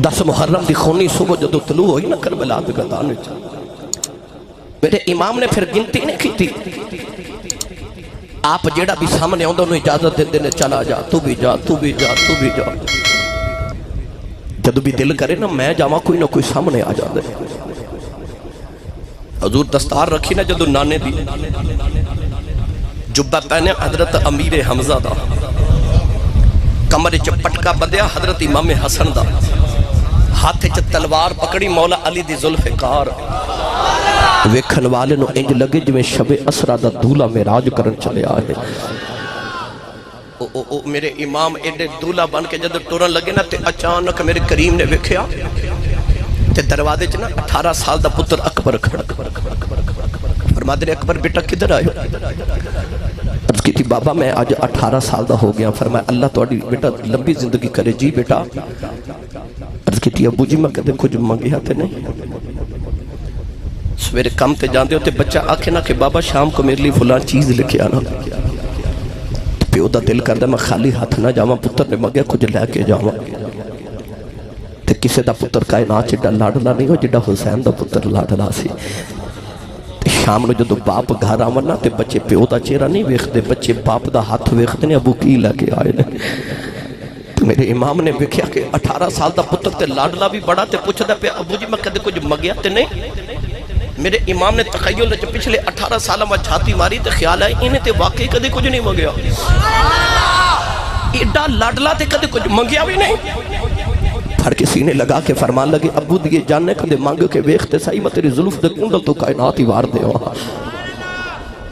10 محرم دی خونی صبح جدو طلوع ہوئی نا کربلا دے میدان وچ میرے امام نے پھر گنتی نہیں کی تھی آپ جیڑا بھی سامنے آندا انہوں اجازت دے دینے چلا جا تو بھی جا تو بھی جا تو بھی جا جدو بھی دل کرے نا میں جاواں کوئی نہ کوئی سامنے آ جا دے حضور دستار رکھی نا جدو نانے دی جبہ پہنے حضرت امیر حمزہ دا کمر چ پٹکا بندیا حضرت امام حسن دا ہاتھ چ تلوار پکڑی مولا علی دی ذوالفقار ویکھن والے نو انج لگے جویں شب اسرا دا دولہ معراج کرن چلے آئے میرے امام ایڈے دولہ بن کے جب ٹورن لگے نا تے اچانک میرے کریم نے ویکھیا تے دروازے چ نا 18 سال دا پتر اکبر کھڑا فرماتے نے اکبر بیٹا کدھر آئے عرض کی تھی بابا میں آج 18 سال دا ہو گیا فرمایا اللہ تہاڈی بیٹا لمبی زندگی کرے جی بیٹا عرض کی تھی ابو جی میں کدے کچھ منگیا تے نہیں سویرے کم تے جاندے ہوتے بچہ آکھے نا کہ بابا شام کو میرے لیے فلان چیز لکھے آنا پیو دا دل کردہ میں خالی ہاتھ نہ جاواں پتر نے مگیا کچھ لے کے جاواں تے کسے دا پتر کائنات چڈا لاڈلا نہیں ہو جڈا حسین دا پتر لاڈلا سی تے شام نو جدو باپ گھر آونا تے بچے پیو دا چہرہ نہیں ویکھدے بچے باپ دا ہاتھ ویکھدے نے ابو کی لے کے آئے نے میرے امام نے ویکھیا کہ 18 سال دا پتر تے لاڈلا بھی بڑا تے پوچھدا پیا ابو جی میں کدے کچھ مگیا تے نہیں میرے امام نے تخیل نے پچھلے 18 سالہ میں چھاتی ماری تے خیال ہے انہیں تے واقعی کدے کچھ نہیں مگیا ایڈا لاڈلا تے کدے کچھ مگیا بھی نہیں پھر کسی نے لگا کے فرمان لگے ابو دیئے جاننے کدے مانگ کے ویختے سائی میں تیری ظلف دے کنڈل تو کائنات ہی وار دے وہاں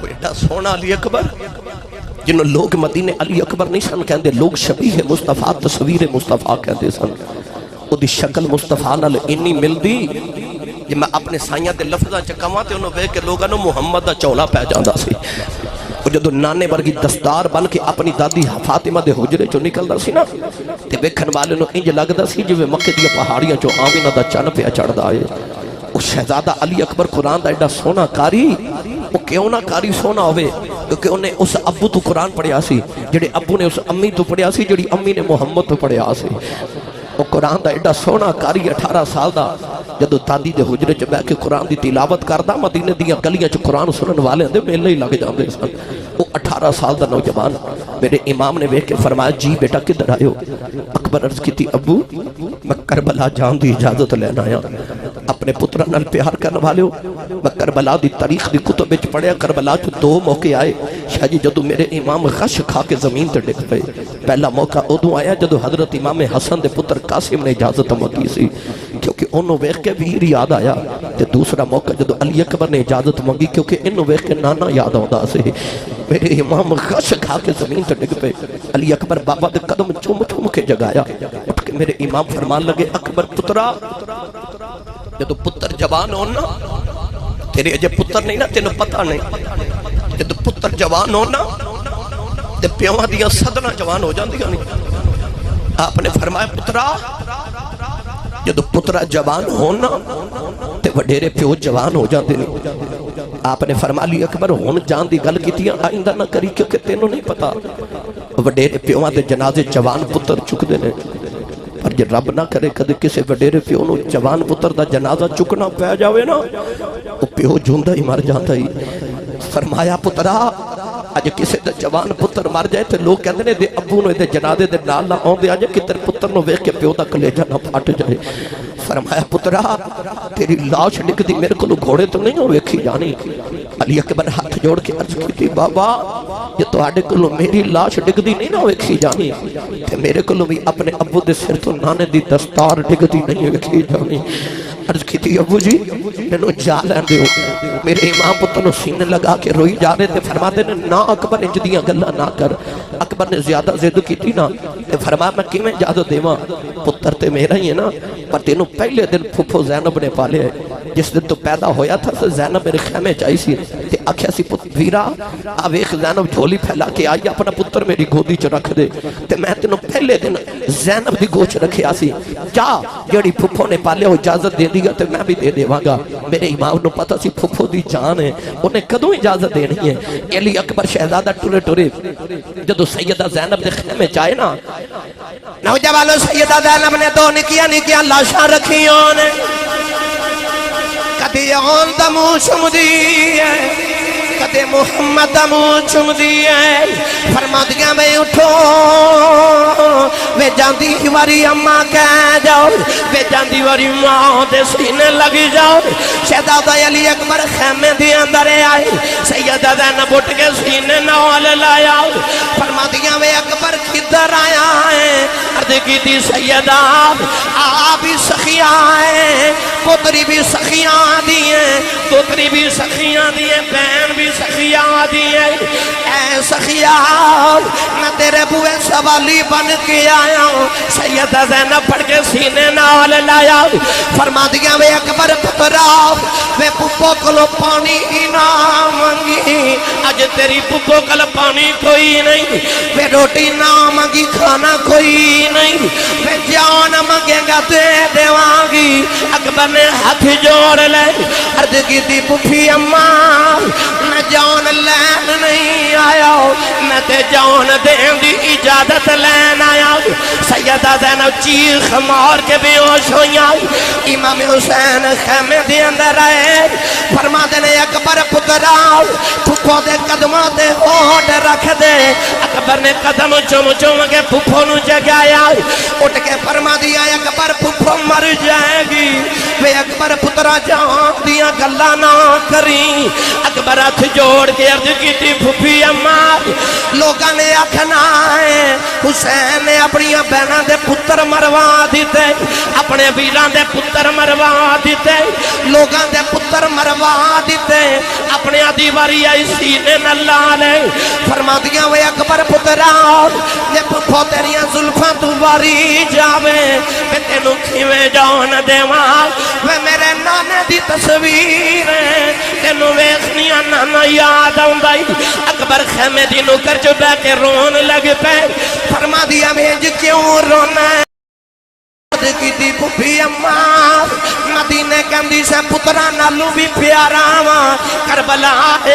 وہ ایڈا سونا علی اکبر جنہوں لوگ مدینے علی اکبر نہیں سن کہندے لوگ شبیہ مصطفیٰ تصویر مصطفیٰ کہندے سن وہ دی شکل مصطفیٰ نال انی مل دی جب میں اپنے سائیاں دے لفظہ چکاواں تے انہوں بیک کے لوگاں محمد دا چولا پہ جاندہ سی اور جدو نانے برگی دستار بن کے اپنی دادی فاطمہ دے حجرے چو نکل دا سی نا تے بیکھن والے نو انج لگ دا سی جو مکہ دیا پہاڑیاں چو آمینہ دا چن پہ چڑھ دا آئے وہ شہزادہ علی اکبر قرآن دا ایڈا سونا کاری وہ کیوں نہ کاری سونا ہوئے کیونکہ انہیں اس ابو تو قرآن پڑھیا سی جڑے ابو نے اس امی تو پڑھیا سی جڑی امی نے محمد تو پڑھیا سی وہ قرآن دا ایڈا سونا کاری 18 سال دا جدو دادی دے حجرے چ بیٹھ کے قرآن دی تلاوت کردا مدینے دیاں گلیاں چ قرآن سنن والے دے میلے ہی لگ جاندے سن وہ 18 سال دا نوجوان میرے امام نے ویکھ کے فرمایا جی بیٹا کدھر آئے ہو اکبر عرض کی تھی ابو میں کربلا جان دی اجازت لینا آیا اپنے پترہ نال پیار کرنے والے ہو میں کربلا دی تاریخ دی کتب وچ پڑھیا کربلا چ 2 موقع آئے شاہ جی جدو میرے امام غش کھا کے زمین تے ڈگ پئے پہلا موقع ادوں آیا جدو حضرت امام حسن دے پتر قاسم نے اجازت منگی سی کیونکہ انہوں ویکھ کے ویر یاد آیا تے دوسرا موقع جدو علی اکبر نے اجازت منگی کیونکہ انہوں ویکھ کے نانا یاد آندا سی میرے امام غش کھا کے زمین تے ڈگ پئے علی اکبر بابا دے قدم چوم چوم کے جگایا اٹھ کے میرے امام فرمان لگے اکبر پترا جدو پتر جوان ہونا تیرے اجے پتر نہیں نا تینوں پتہ نہیں جدو پتر جوان ہونا تے پیواں دیاں صدنا جوان ہو جاندیاں نہیں آپ نے فرمایا پترا جدو پترا جوان ہونا تے وڈیرے پیو جوان ہو جاندے نہیں آپ نے فرما لی اکبر ہون جان دی گل کیتیاں آئندہ نہ کری کیونکہ تینوں نہیں پتا وڈیرے پیواں دے جنازے جوان پتر چک دے نے پر جے رب نہ کرے کدے کسے وڈیرے پیو نو جوان پتر دا جنازہ چکنا پہ جاوے نا وہ پیو جوندہ ہی مر جاتا ہی فرمایا پترا آج کسے دے جوان پتر مر جائے تے لوگ کہندے نے دے ابو نو دے جنازے دے نال نہ آندے آج کہ تیرے پتر نو ویکھ کے پیو دا کلیجہ نہ پھٹ جائے فرمایا پترا تیری لاش نک دی میرے کو گھوڑے تو نہیں ہو ویکھی جانی علی اکبر ہاتھ جوڑ کے عرض کی تھی بابا یہ تو آڈے کو میری لاش ڈگ دی نہیں نہ ویکھی جانی تے میرے کو بھی اپنے ابو دے سر تو نانے دی دستار ڈگ دی نہیں ویکھی جانی عرض کی تھی ابو جی میں جا لین دے ہو میرے امام پتر نو سینے لگا کے روئی جا رہے تھے فرماتے نے نا اکبر انج دیاں گلہ نہ کر اکبر نے زیادہ زد کی تھی نا تے فرمایا میں کیویں اجازت دیواں پتر تے میرا ہی ہے نا پر تینوں پہلے دن پھپھو زینب نے پالے جس دن تو پیدا ہویا تھا تو زینب میرے خیمے چاہی سی تے آکھیا سی ویرا آویخ زینب جھولی پھیلا کے آئی اپنا پتر میری گودی چ رکھ دے تے میں تینوں پہلے دن زینب دی گوچ رکھیا سی جا جڑی پھپھو نے پالے ہو اجازت دے دی گا تے میں بھی دے دے واگا میرے امام نو پتا سی پھپھو دی جان ہے انہیں کدوں اجازت دینی ہے علی اکبر شہزادہ ٹورے ٹورے جدو سیدہ زینب دے خیمے چاہے نا نوجوانوں سیدہ زینب نے دو نکیاں لاشاں رکھیوں نے کدی آن دمو شم دی ہے کدی محمد دمو شم دی ہے فرما دیا میں اٹھو وے جاندی واری اماں کہہ جاؤ وے جاندی واری ماں دے سینے لگی جاؤ شہزادہ علی اکبر خیمے دی اندر آئی سیدہ زینب اٹھ کے سینے نوال لایا فرما دیا میں اکبر کدھر آیا ہے عرض کی تھی سیدہ آپ بھی سخیاں ہیں پتری بھی سخیاں دیئے پتری بھی سخیاں دیئے بہن بھی سخیاں دیئے اے سخیاں میں تیرے بوئے سوالی بن کے آیا ہوں سیدہ زینب پڑھ کے سینے نال لایا فرما دیا میں اکبر پترا میں پپو کلو پانی ہی نہ مانگی آج تیری پپو کل پانی کوئی نہیں میں روٹی نہ مانگی کھانا کوئی نہیں میں جان مانگے گا دے وانگی اکبر نے ہاتھ جوڑ لے عرض کی تھی پپھی اماں میں جان لین نہیں آیا میں تے جان دین دی اجازت لین آیا سیدہ زینب چیخ مار کے بے ہوش ہویاں امام حسین خیمے دی اندر آئے فرما دینے اکبر پترا پھپھو دے قدمہ دے ہوٹ رکھ دے اکبر نے قدم چم چم کے پھپھو نو جگایا اٹھ کے فرما دیا اکبر پھپھو مر جائے گی وے اکبر پترا جان دیا گلہ نہ کریں اکبر ہاتھ جوڑ کے عرض کی تھی پھپھی اماں لوگاں نے آکھنا ہے حسین نے اپنی بہناں دے پتر مروا دیتے اپنے ویران دے پتر مروا دیتے لوگاں دے پتر مروا دیتے اپنے دیواری آئی سینے نلہ لے فرما دیا وے اکبر پترا یہ پھپھو تیریاں زلفاں تو واری جاوے میں تینوں کھیوے جان دے وہاں وہ میرے نانے دی تصویر ہے تینوں ویخنیاں نانا یاد آؤں بائی اکبر خیمے دی نکر جو بے کے رون لگ پہ فرما دیا میج کیوں رونا ہے کی تھی پپھی اماں مدینے کندی سے پترا نالو بھی پیارا ماں کربلا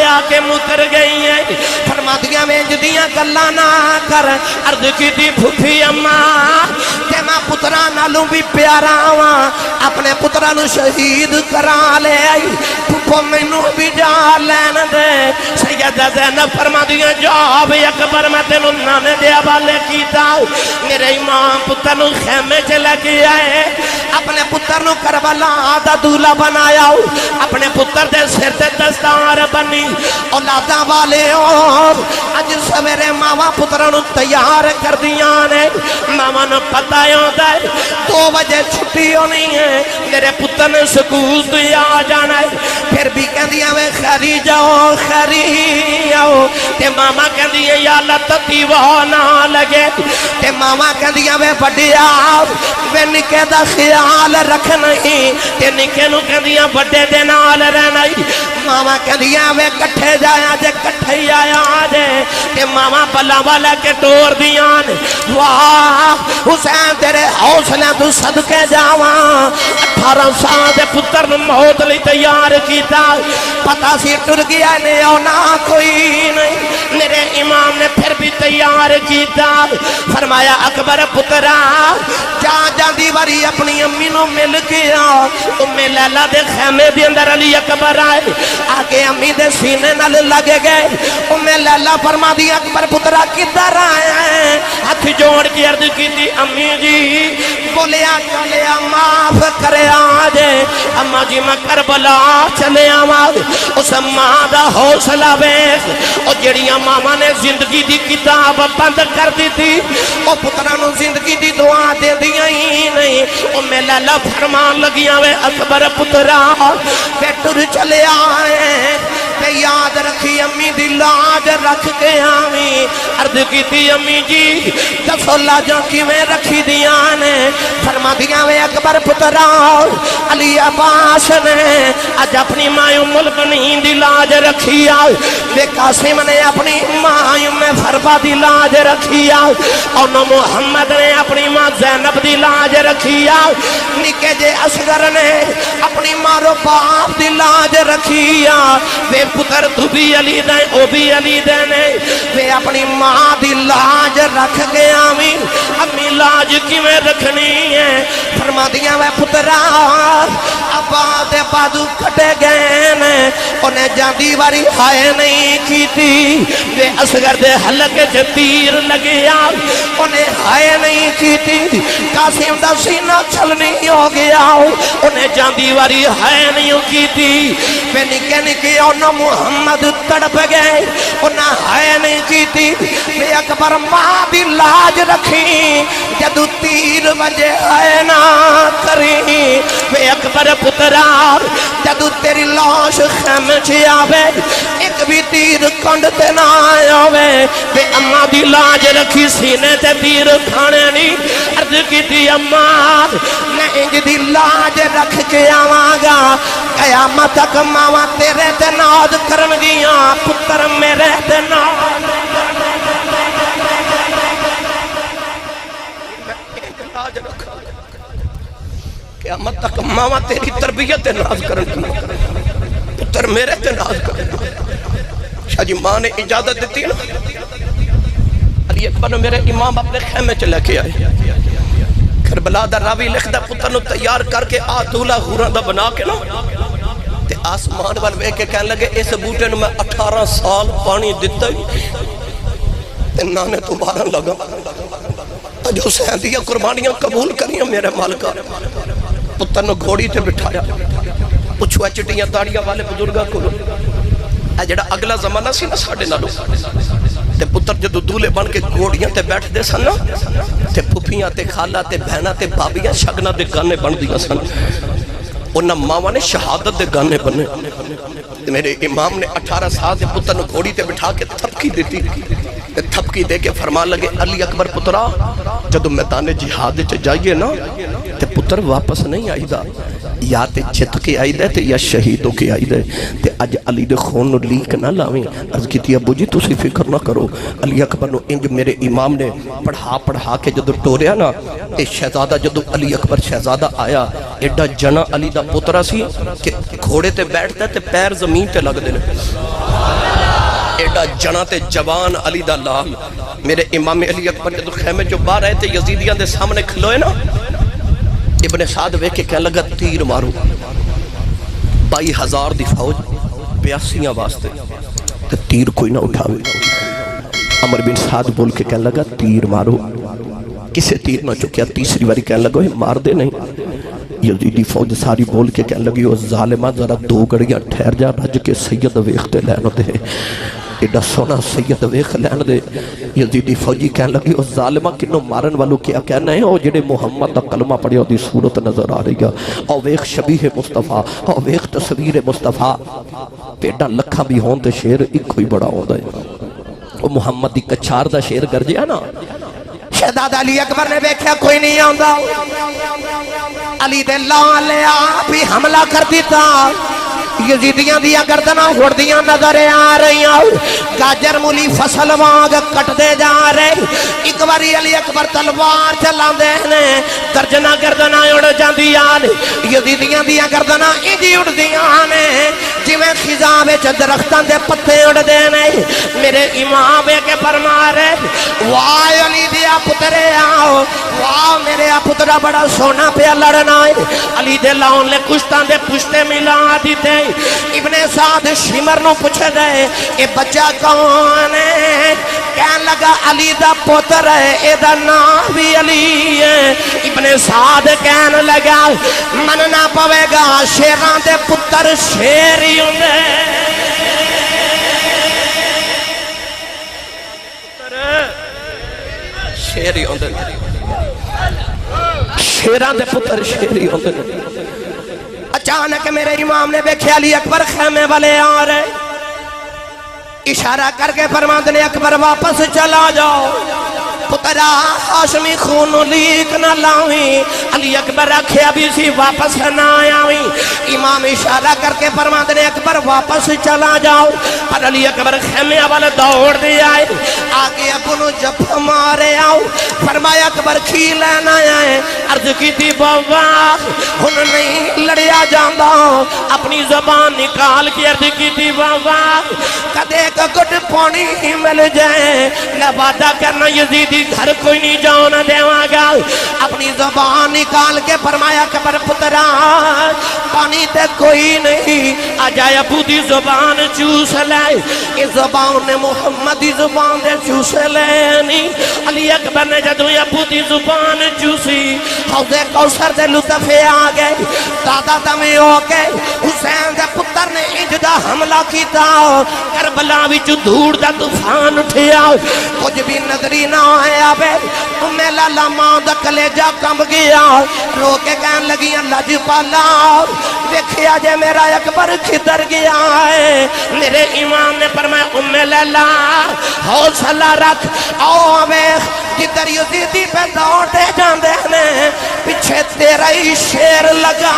آکے مکر گئی ہے فرما دیا میں جدیاں گلہ نہ کر عرض کی تھی پپھی اماں کہ میں پترا نالو بھی پیارا ماں اپنے پترا نو شہید کرا لے آئی پھپھو مینو بھی جا لین دے سیدہ زینب فرما دیا جاب اکبر میں تینو نانے دے حوالے کیتا میرے امام پتر نو خیمے چلے گیا ہے اپنے پتر نو کربلا آدھا دولا بنایا اپنے پتر دے سر تے دستار بنی اولاداں والے اور اج سویرے ماما پتر نو تیار کر دیا نے ماما نو پتہ ہوتا ہے 2 بجے چھٹی ہونی ہے میرے پتر نے سکول تو آ جانا ہے پھر بھی کہہ دیا میں خیری جاؤ خیری آؤ تے ماما کہہ دیا یا اللہ تتیوہ نہ لگے تے ماما کہہ دیا میں بڑیا میں نکے دا خیال رکھ نہیں تے نکے نو کہہ دیا بڑے دے نال رہنا ماما کہہ دیا میں کٹھے جایا جے کٹھے آیا جے تے ماما بلا والا کے ٹور دیان واہ حسین تیرے حوصلے تو صدقے جاواں 18 سال دے پتر موت لی تیار کیتا پتا سی ٹر گیا نے اونا کوئی نہیں میرے امام نے پھر بھی تیار کیتا فرمایا اکبر پترا جا دیواری اپنی امی نو مل گیا امی لیلہ دے خیمے دی اندر علی اکبر آئے آگے امی دے سینے نل لگے گئے امی لیلہ فرما دی اکبر پترا کدھر آئے ہیں ہاتھ جوڑ کی عرض کی تھی امی جی بولیا چلیا معاف کرے آجے اما جی میں کربلا چلے آواز اس ماں دا حوصلہ بیخ اور جڑیاں ماما نے زندگی دی کتاب بند کر دی تھی اور پترانو زندگی دی دعا دے دیا ہی نہیں اور میں لالا فرمان لگیا وے اکبر پترا کہ ٹر چلے آئے تے یاد رکھی امی دی لاج رکھ کے آویں عرض کی تھی امی جی دسو لاجاں کیویں رکھی دیاں نے فرما دیاں وے اکبر پترا علی عباس نے اج اپنی ماں ام المؤمنین دی لاج رکھی آ وے قاسم نے اپنی ماں ام فربا دی لاج رکھی آ اور محمد نے اپنی ماں زینب دی لاج رکھی آ نکے جے اصغر نے اپنی ماں رو باپ دی لاج رکھی آ وے پتر تو بھی علی دے او بھی علی دے نے وے اپنی ماں دی لاج رکھ گیا امی لاج کیویں رکھنی ہے فرما دیاں وے پترا ابا دے بادو کٹے گئے نے انہیں جاندی واری ہائے نہیں کی تھی وے اصغر دے حلقے سے تیر لگیا انہیں ہائے نہیں کی تھی قاسم دا سینہ چھلنی ہو گیا انہیں جاندی واری ہائے نہیں کی تھی وے نکے نکے انہوں محمد تڑپ گئے انہیں ہائے نہیں کی تھی وے اکبر ماں دی لاج رکھی جدو تیر وجہ ہائے نہ کری وے اکبر پترا جدو تیری لاش خیمے چھ آوے ایک بھی تیر کنڈ تے نہ آوے وے اماں دی لاج رکھی سینے تے تیر کھانے نہیں عرض کی تھی اماں میں انج دی لاج رکھ کے آواں گا قیامت تک ماں تیرے تے ناز کرن گیاں پتر میرے تے ناز قیامت تک ماما تیری تربیت ناز کرن کی پتر میرے تے ناز کرن کی شاہ جی ماں نے اجازت دیتی نا علی اکبر نے میرے امام اپنے خیمے چلے کے آئے کربلا دا راوی لکھ دا پتر نو تیار کر کے آدھولا غوران دا بنا کے نا تے آسمان والوے کے کہنے لگے اس بوٹے نو میں 18 سال پانی دیتا ہی تے نانے تو بارن لگا جو سہندیاں قربانیاں قبول کریاں میرے مالکہ پتر نو گھوڑی تے بٹھایا پچھوا چٹیاں داڑیاں والے بزرگاں کو اے جڑا اگلا زمانہ سی نا ساڑھے نالو تے پتر جدو دولے بن کے گھوڑیاں تے بیٹھ دے سن تے پھپیاں تے خالہ تے بہنہ تے بابیاں شگنہ دے گانے بن دیا سن انہاں ماما نے شہادت دے گانے بنے میرے امام نے 18 سال دے پتر نو گھوڑی تے بٹھا کے تھپکی دیتی تھپکی دے کے فرمان لگے علی اکبر پترا جدو میدان جہاد چ جائیے نا تے پتر واپس نہیں آئی دا یا تے جت کے آئی دے تے یا شہیدوں کے آئی دے تے اج علی دے خون نو لیک نہ لاویں عرض کیتی ابو جی تسی فکر نہ کرو علی اکبر نو انج میرے امام نے پڑھا کے جدو ٹوریا نا تے شہزادہ جدو علی اکبر شہزادہ آیا ایڈا جنا علی دا پترا سی کہ گھوڑے تے بیٹھتا تے پیر زمین تے لگ دے ایڈا جنا تے جوان علی دا لال میرے امام علی اکبر جدو خیمے جو باہر آئے تے یزیدیاں دے سامنے کھلوئے نا ابن سعد وے کے کہنے لگا تیر مارو 22,000 دی فوج 82 واسطے تے تیر کوئی نہ اٹھاوے عمر بن سعد بول کے کہنے لگا تیر مارو کسے تیر نہ چکیا تیسری باری کہنے لگا مار دے نہیں یزیدی فوج ساری بول کے کہنے لگی وہ ظالمہ ذرا 2 گھڑیاں ٹھہر جا رج کے سید ویختے لینو دے ایڈا سونا سید ویخ لین دے یزیدی فوجی کہنے لگی وہ ظالمہ کنو مارن والو کیا کہنا ہے او جڑے محمد دا کلمہ پڑھے دی صورت نظر آ رہی ہے او ویخ شبیح مصطفیٰ او ویخ تصویر مصطفیٰ پیڈا لکھا بھی ہون تے شیر ایک کوئی بڑا ہون دے وہ محمد دی کچھار دا شیر گرجے ہے نا شہزاد علی اکبر نے دیکھا کوئی نہیں آندا علی دے لالے آپ ہی حملہ کر دیتا یزیدیاں دیا گردناں ہڑدیاں نظر آ رہی گاجر مولی فصل وانگ کٹ دے جا رہے ایک باری علی اکبر تلوار چلا دے نے درجنہ گردناں اڑ جاندی آنے یزیدیاں دیا گردناں انجی اڑ دیا نے جی میں خزاں وچ درختان دے پتے اڑ دے نے میرے امام کے فرما رہے واہ علی دیا پترے آؤ واہ میرے پترہ بڑا سونا پہ لڑنا ہے علی دے لاؤن لے کشتان دے پشتے ملا دیتے ابن سعد شمر نو پوچھے دے اے بچہ کون ہے کہن لگا علی دا پتر ہے اے دا نام بھی علی ہے ابن سعد کہن لگا من نہ پوے گا شیران دے پتر شیری ہوندے شیری ہوندے شیران دے پتر شیری ہوندے اچانک میرے امام نے دیکھے علی اکبر خیمے والے آ رہے اشارہ کر کے فرماتے نے اکبر واپس چلا جاؤ پترا ہاشمی خون لیک نہ لاویں علی اکبر رکھے ابھی سی واپس نہ آویں امام اشارہ کر کے فرماتے نے اکبر واپس چلا جاؤ پر علی اکبر خیمے والے دوڑ دے آئے آگے اپنو جب مارے آؤ فرمایا اکبر کھی لینا آئے عرض کی تھی بابا ہن نہیں لڑیا جاندہ اپنی زبان نکال کی عرض کی تھی بابا کدے کا گھٹ پانی مل جائے میں وعدہ کرنا یزیدی گھر کوئی نہیں جاؤ نہ دیواں گا اپنی زبان نکال کے فرمایا اکبر پترا پانی تے کوئی نہیں آجائے ابو دی زبان چوس لائے اس زبان نے محمدی زبان دے چوس لینی علی اکبر نے جدو ابو دی زبان چوسی حوض کوثر دے لطفے آگئے دادا دمیں ہو گئے حسین دے پتر نے اجدہ حملہ کیتا کربلا وچ دھوڑ دا طوفان اٹھیا کچھ بھی نظری نہ آئے آبے تمہیں لالا ماں دا کلیجہ کم گیا رو کے کہن لگی اللہ جی پالا دیکھیا جے میرا اکبر کھدر گیا ہے میرے امام نے فرمایا لالا حوصلہ رکھ آؤ ہمیں جدر یزیدی پہ دوڑے جاندے ہیں پیچھے تیرا ہی شیر لگا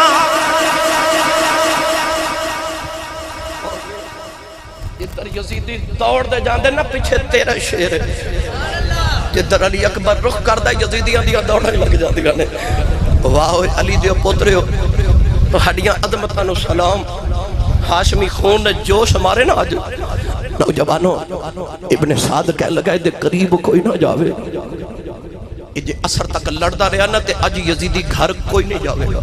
جدر یزیدی دوڑ دے جاندے نا پیچھے تیرا شیر ہے جدر علی اکبر رخ کردہ یزیدیاں دیا دوڑنے لگ جاندی گانے واہ علی دیو پوترے ہو تو ہڈیاں عظمتانو سلام ہاشمی خون نے جوش ہمارے نا آج نوجوانوں ابن سعد کہہ لگا دے قریب کوئی نہ جاوے یہ اثر تک لڑتا رہا نا تے اج یزیدی گھر کوئی نہیں جاوے گا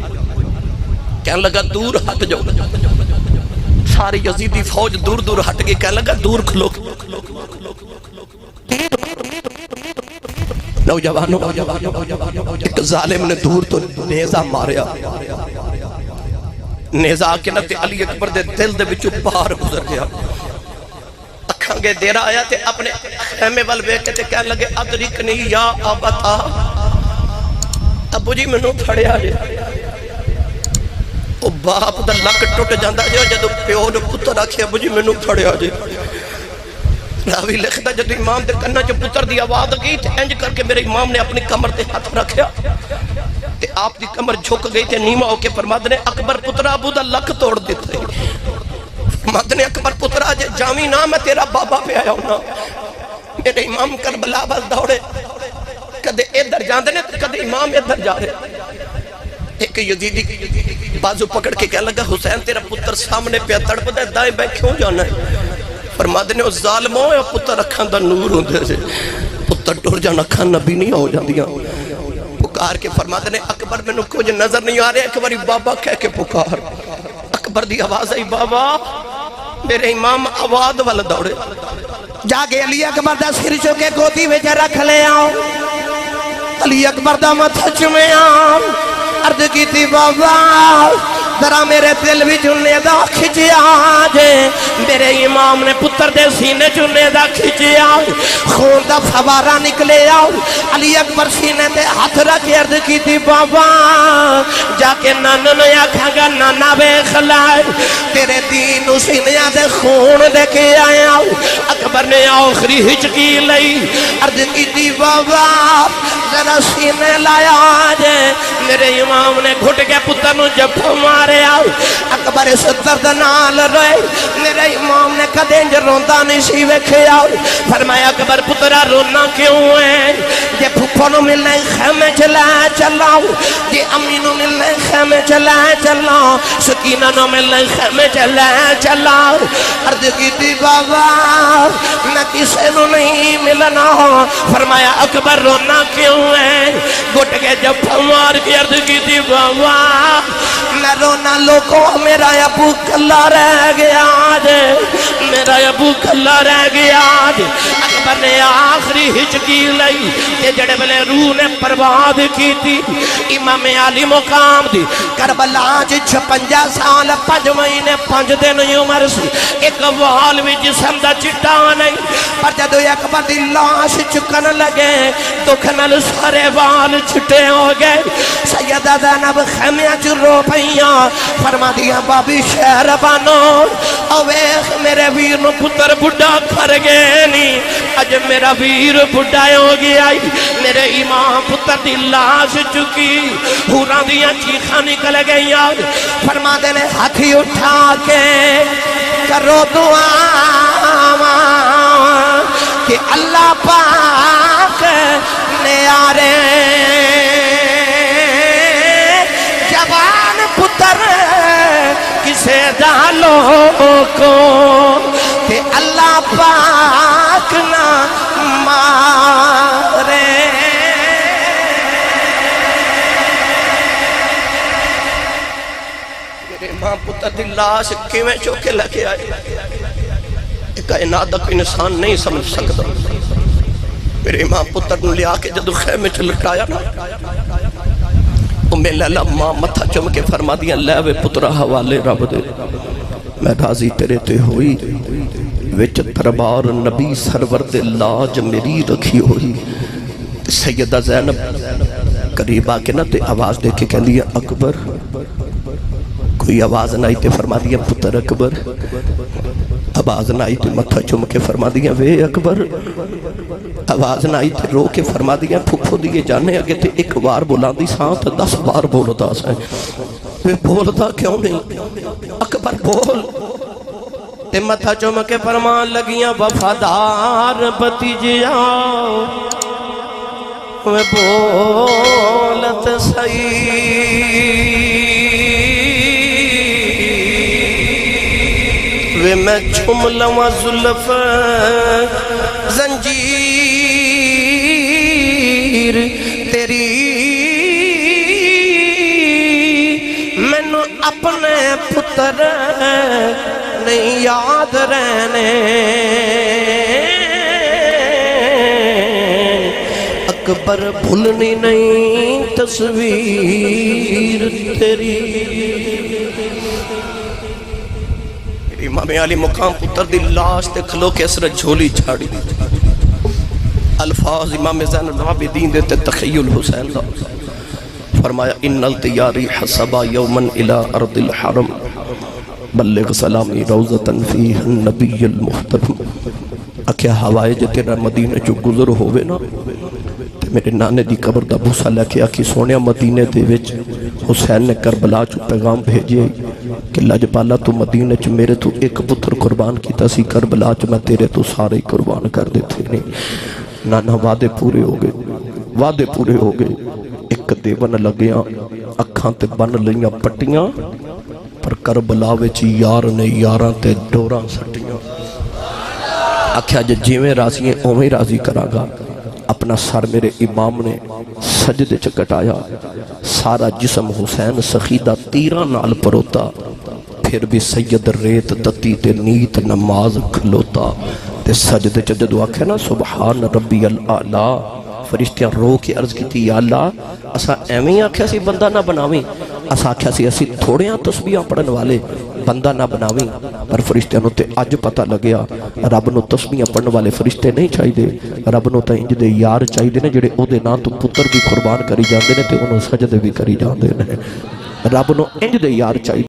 کہنے لگا دور ہٹ جاؤ ساری یزیدی فوج دور دور ہٹ گئی کہنے لگا دور کھلو نوجوانوں ایک ظالم نے دور تو نیزہ ماریا نیزہ آکے نتے علی اکبر دے دل دے بچو پار گزر گیا اکھانگے دیرہ آیا تے اپنے خیمے والوے کہتے کہنے لگے ادرکنی یا آبتا ابو جی منو پھڑے آجے او باپ دا لک ٹوٹ جاندہ جے جدو پیو نے پتر آکھے ابو جی منو پھڑے آجے راوی لکھتا جب امام دے کنہ جو پتر دی آواز گئی تھے انج کر کے میرے امام نے اپنی کمر تے ہاتھ رکھیا تے آپ دی کمر جھک گئی تھے نیمہ ہو کے فرماد نے اکبر پترہ ابو دا لک توڑ دیتے فرماد نے اکبر پترہ جے جامی نام میں تیرا بابا پہ آیا ہونا میرے امام کربلا بل دوڑے کدے ادھر جاندے نے کدے امام ادھر جا رہے ایک یزیدی بازو پکڑ کے کہنے لگا حسین تیرا پتر سامنے پہ تڑپ دے دائیں بے کیوں جانا ہے فرماد نے اس ظالموں یا پتر رکھان دا نور ہوندے سے پتر ٹور جانا کھان نبی نہیں ہو جاندیاں پکار کے فرماد نے اکبر میں کچھ نظر نہیں آ رہے اکبری بابا کہہ کے پکار اکبر دی آواز آئی بابا میرے امام آواز والا دوڑے جاگے علی اکبر دا سر چکے گودی میں جا رکھ لے آؤ علی اکبر دا متھچ میں آؤ عرض کی تھی بابا ذرا میرے دل بھی جننے دا کھچیا آجے میرے امام نے پتر دے سینے جننے دا کھچیا خون دا فوارہ نکلے آؤ علی اکبر سینے دے ہاتھ رکھ عرض کی تھی بابا جا کے نانا نیا کھاگا نانا بے خلائے تیرے دین سینے دے خون دے کے آیا اکبر نے آخری ہچکی لئی عرض کی تھی بابا ذرا سینے لایا آجے میرے امام نے گھٹ کے پتر نو جب مارے آؤ اکبر اس درد نال رہے میرے امام نے کدیں روندہ نہیں سی ویکھے آؤ فرمایا اکبر پترہ رونا کیوں ہے یہ پھپھو نو ملنے خیمے چلائے چلاؤ یہ امی نو ملنے خیمے چلائے چلاؤ سکینہ نو ملنے خیمے چلائے چلاؤ عرض کی تھی بابا میں کسے نو نہیں ملنا ہو فرمایا اکبر رونا کیوں ہے گھٹ کے جب مار کی عرض کی تھی بابا میں رونا لوگوں میرا ابو کلا رہ گیا آج میرا ابو کلا رہ گیا آج اکبر نے آخری ہچکی لئی یہ جڑے بلے روح نے پرواد کی تھی امام علی مقام دی کربلا آج 56 سال 5 مہینے 5 دن عمر سی ایک وال بھی جسم دا چٹا نہیں پر جدو اکبر دی لاش چکن لگے دکھ نل سارے وال چھٹے ہو گئے سید سیدہ زینب خیمیاں چ رو پئیاں فرما دیا بابی شہر بانو اویخ میرے ویر نو پتر بڑھا کر گئے نہیں اج میرا ویر بڑھا ہو گیا میرے امام پتر دی لاش چکی ہورا دیا چیخاں نکل گئی فرما دینے ہاتھی اٹھا کے کرو دعا کہ اللہ پاک نیارے جوان پتر کسے ڈالو کو کہ اللہ پاک نہ مارے میرے ماں پتر دی لاش کیویں چوکے لگے آئے کائنات دا کوئی انسان نہیں سمجھ سکتا میرے امام پتر نے لیا کے جدو خیمے چ لٹایا نا لیلہ ماں متھا چم کے فرما دیا لے وے پترہ حوالے رب دے میں راضی تیرے تے ہوئی وچ دربار نبی سرور دے لاج میری رکھی ہوئی سیدہ زینب قریب آ کے نا تے آواز دے کے کہہ دیا اکبر کوئی آواز نہ آئی تے فرما دیا پتر اکبر آواز نہ آئی تے متھا چم کے فرما دیا وے اکبر آواز نہ آئی تے رو کے فرما دیا پھپھو دیے جانے اگے تے ایک بار بولان دی ساں تے 10 بار بولتا سائیں وے بولتا کیوں نہیں اکبر بول تے متھا چم کے فرمان لگیاں وفادار بتیجیا وے بولت صحیح وے میں چھم لواں زلف زنجیر تیری میں نو اپنے پتر نہیں یاد رہنے اکبر بھولنی نہیں تصویر تیری امام علی مقام پتر دی لاش تے کھلو کے اثر جھولی چھاڑی الفاظ امام زین العابدین دیتے تخیل حسین دا فرمایا ان التیاری حسبا یومن الى ارض الحرم بلغ سلامی روزتن فیہ النبی المحترم اکھیا ہوائے جو تیرا مدینہ جو گزر ہوئے نا میرے نانے دی قبر دا بوسا لے کے آکھی سونیا مدینہ دے وچ حسین نے کربلا چو پیغام بھیجے کہ لجپالا تو مدینہ چ میرے تو ایک پتر قربان کیتا سی کربلا چ میں تیرے تو سارے قربان کر دیتے نہیں نانا وعدے پورے ہو گئے ایک دیون لگیاں اکھاں تے بن لیاں پٹیاں پر کربلا وچ یار نے یاراں تے ڈوراں سٹیاں آکھیا جیویں راضی ہیں اوویں راضی کراں گا اپنا سر میرے امام نے سجدے چ کٹایا سارا جسم حسین سخیدہ تیرہ نال پروتا پھر بھی سید ریت دتی تے نیت نماز کھلوتا تے سجدے چ جدو آکھے نا سبحان ربی الاعلی فرشتیاں رو کے عرض کی تھی یا اللہ اسا ایویں آکھیا سی بندہ نہ بناویں اسا آکھیا سی اسی تھوڑیاں تسبیحاں پڑھن والے بندہ نہ بناویں پر فرشتیاں نو تے اج پتہ لگیا رب نو تسبیحاں پڑھن والے فرشتے نہیں چاہیے رب نو تے انج دے یار چاہیے نے جڑے او دے نام تو پتر بھی قربان کری جاندے نے تے انہوں سجدے بھی کری جاندے نے رب نو انج دے یار چاہیے